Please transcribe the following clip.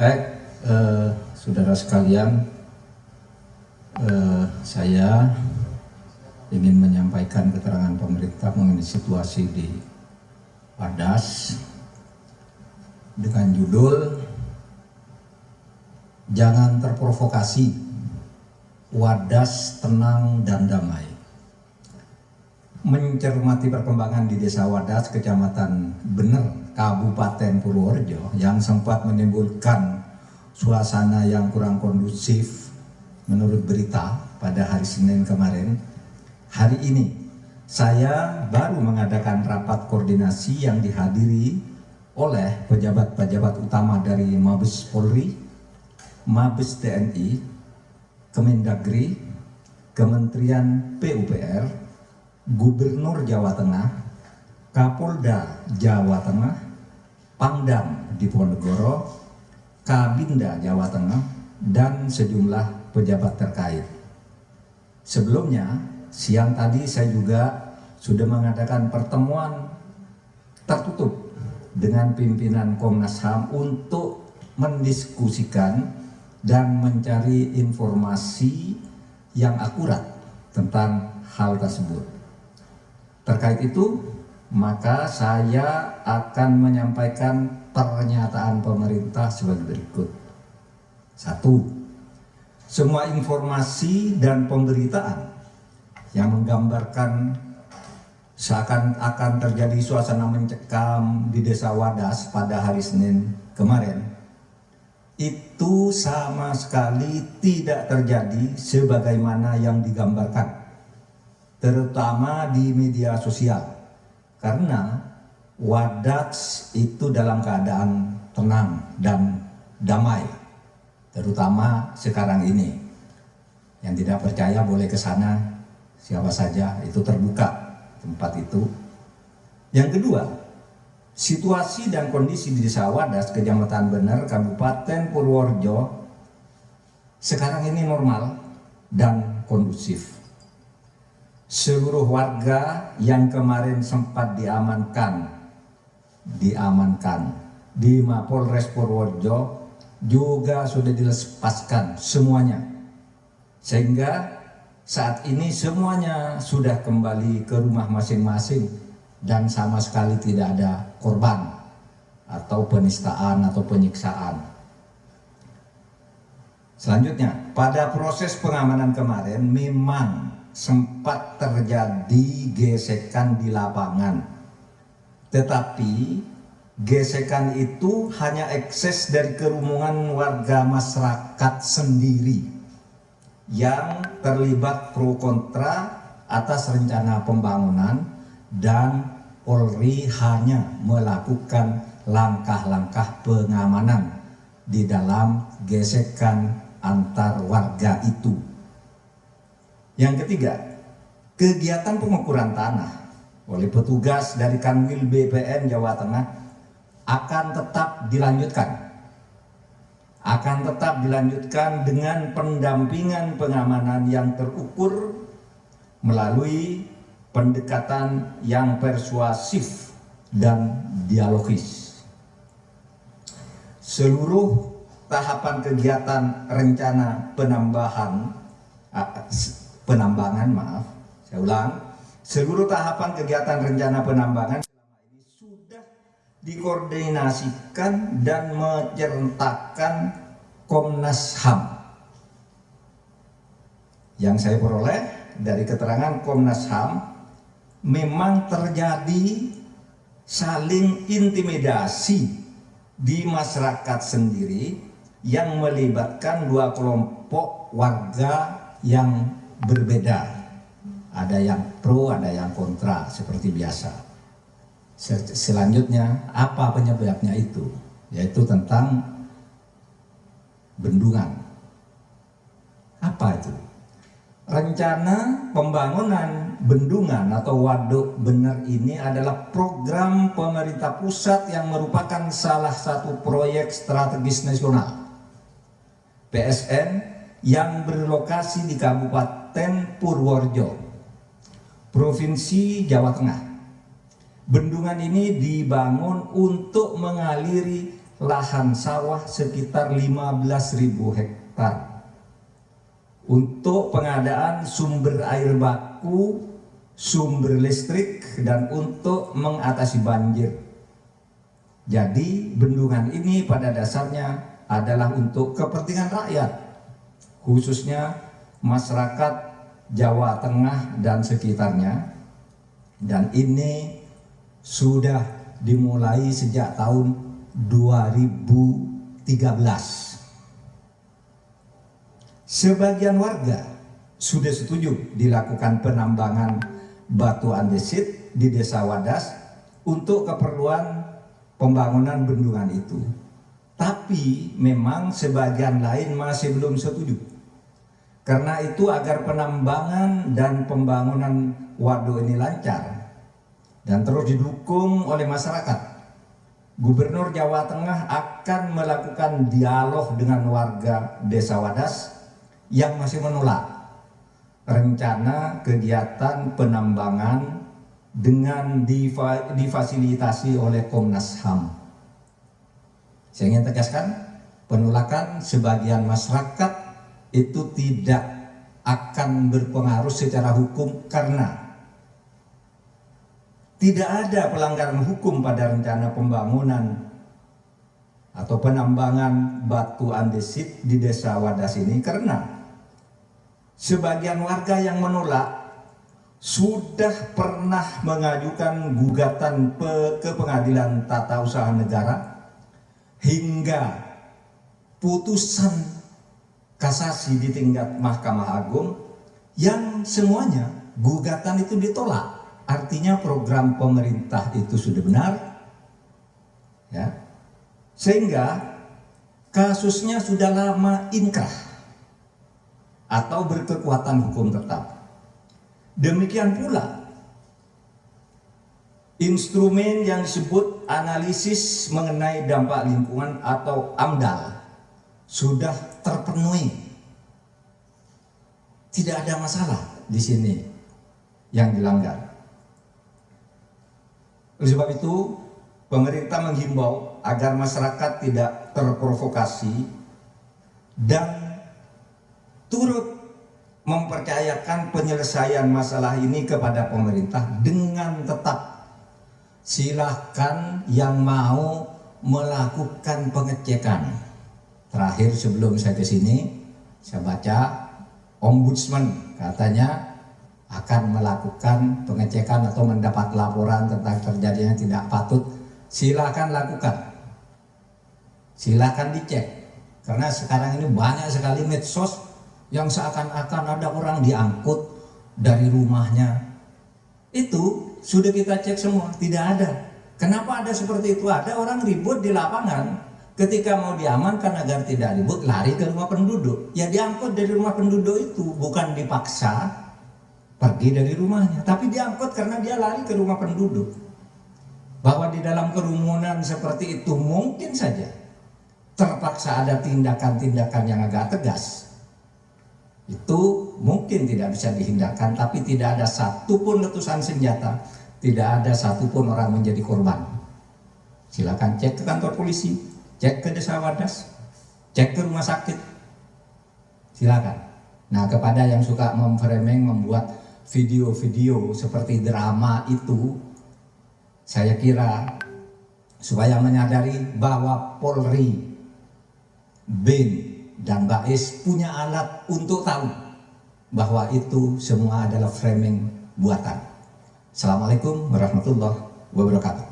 Baik, saudara sekalian, saya ingin menyampaikan keterangan pemerintah mengenai situasi di Wadas dengan judul "Jangan terprovokasi, Wadas tenang dan damai". Mencermati perkembangan di Desa Wadas, Kecamatan Bener, Kabupaten Purworejo yang sempat menimbulkan suasana yang kurang kondusif menurut berita pada hari Senin kemarin. Hari ini saya baru mengadakan rapat koordinasi yang dihadiri oleh pejabat-pejabat utama dari Mabes Polri, Mabes TNI, Kemendagri, Kementerian PUPR, Gubernur Jawa Tengah, Kapolda Jawa Tengah, Pangdam Diponegoro, Kabinda Jawa Tengah, dan sejumlah pejabat terkait. Sebelumnya, siang tadi saya juga sudah mengadakan pertemuan tertutup dengan pimpinan Komnas HAM untuk mendiskusikan dan mencari informasi yang akurat tentang hal tersebut. Terkait itu, maka saya akan menyampaikan pernyataan pemerintah sebagai berikut. 1. Semua informasi dan pemberitaan yang menggambarkan seakan-akan terjadi suasana mencekam di Desa Wadas pada hari Senin kemarin, itu sama sekali tidak terjadi sebagaimana yang digambarkan, terutama di media sosial, karena Wadas itu dalam keadaan tenang dan damai, terutama sekarang ini. Yang tidak percaya boleh ke sana, siapa saja, itu terbuka tempat itu. Yang kedua, situasi dan kondisi di Desa Wadas, Kecamatan Bener, Kabupaten Purworejo sekarang ini normal dan kondusif. Seluruh warga yang kemarin sempat diamankan di Mapolres Purworejo juga sudah dilepaskan semuanya, sehingga saat ini semuanya sudah kembali ke rumah masing-masing dan sama sekali tidak ada korban atau penistaan atau penyiksaan. Selanjutnya, pada proses pengamanan kemarin memang sempat terjadi gesekan di lapangan, tetapi gesekan itu hanya ekses dari kerumunan warga masyarakat sendiri yang terlibat pro kontra atas rencana pembangunan, dan Polri hanya melakukan langkah-langkah pengamanan di dalam gesekan antar warga itu. Yang ketiga, kegiatan pengukuran tanah oleh petugas dari Kanwil BPN Jawa Tengah akan tetap dilanjutkan dengan pendampingan pengamanan yang terukur melalui pendekatan yang persuasif dan dialogis. Seluruh tahapan kegiatan rencana seluruh tahapan kegiatan rencana penambangan selama ini sudah dikoordinasikan dan menyertakan Komnas HAM. Yang saya peroleh dari keterangan Komnas HAM, memang terjadi saling intimidasi di masyarakat sendiri yang melibatkan dua kelompok warga yang berbeda. Ada yang pro, ada yang kontra, seperti biasa. Selanjutnya, apa penyebabnya itu? Yaitu tentang bendungan. Apa itu? Rencana pembangunan bendungan atau Waduk Bener ini adalah program pemerintah pusat yang merupakan salah satu proyek strategis nasional PSN yang berlokasi di Kabupaten Purworejo, Provinsi Jawa Tengah. Bendungan ini dibangun untuk mengaliri lahan sawah sekitar 15.000 hektar untuk pengadaan sumber air baku, sumber listrik, dan untuk mengatasi banjir. Jadi bendungan ini pada dasarnya adalah untuk kepentingan rakyat, khususnya masyarakat Jawa Tengah dan sekitarnya, dan ini sudah dimulai sejak tahun 2013. Sebagian warga sudah setuju dilakukan penambangan batu andesit di Desa Wadas untuk keperluan pembangunan bendungan itu. Tapi memang sebagian lain masih belum setuju. Karena itu agar penambangan dan pembangunan waduk ini lancar dan terus didukung oleh masyarakat, Gubernur Jawa Tengah akan melakukan dialog dengan warga Desa Wadas yang masih menolak rencana kegiatan penambangan dengan difasilitasi oleh Komnas HAM. Saya ingin tegaskan, penolakan sebagian masyarakat itu tidak akan berpengaruh secara hukum karena tidak ada pelanggaran hukum pada rencana pembangunan atau penambangan batu andesit di Desa Wadas ini, karena sebagian warga yang menolak sudah pernah mengajukan gugatan ke Pengadilan Tata Usaha Negara hingga putusan kasasi di tingkat Mahkamah Agung yang semuanya gugatan itu ditolak. Artinya program pemerintah itu sudah benar, ya, sehingga kasusnya sudah lama inkrah atau berkekuatan hukum tetap. Demikian pula instrumen yang disebut analisis mengenai dampak lingkungan atau AMDAL sudah terpenuhi. Tidak ada masalah di sini yang dilanggar. Oleh sebab itu, pemerintah menghimbau agar masyarakat tidak terprovokasi dan turut mempercayakan penyelesaian masalah ini kepada pemerintah dengan tetap silahkan yang mau melakukan pengecekan. Terakhir sebelum saya ke sini, saya baca Ombudsman katanya akan melakukan pengecekan atau mendapat laporan tentang terjadinya tidak patut. Silakan lakukan, silakan dicek, karena sekarang ini banyak sekali medsos yang seakan-akan ada orang diangkut dari rumahnya. Itu sudah kita cek semua, tidak ada. Kenapa ada seperti itu? Ada orang ribut di lapangan. Ketika mau diamankan agar tidak ribut, lari ke rumah penduduk. Ya diangkut dari rumah penduduk itu, bukan dipaksa pergi dari rumahnya, tapi diangkut karena dia lari ke rumah penduduk. Bahwa di dalam kerumunan seperti itu mungkin saja terpaksa ada tindakan-tindakan yang agak tegas. Itu mungkin tidak bisa dihindarkan, tapi tidak ada satupun letusan senjata, tidak ada satupun orang menjadi korban. Silakan cek ke kantor polisi, cek ke Desa Wadas, cek ke rumah sakit, silakan. Nah, kepada yang suka memframing, membuat video-video seperti drama itu, saya kira supaya menyadari bahwa Polri, BIN, dan BAIS punya alat untuk tahu bahwa itu semua adalah framing buatan. Assalamualaikum warahmatullahi wabarakatuh.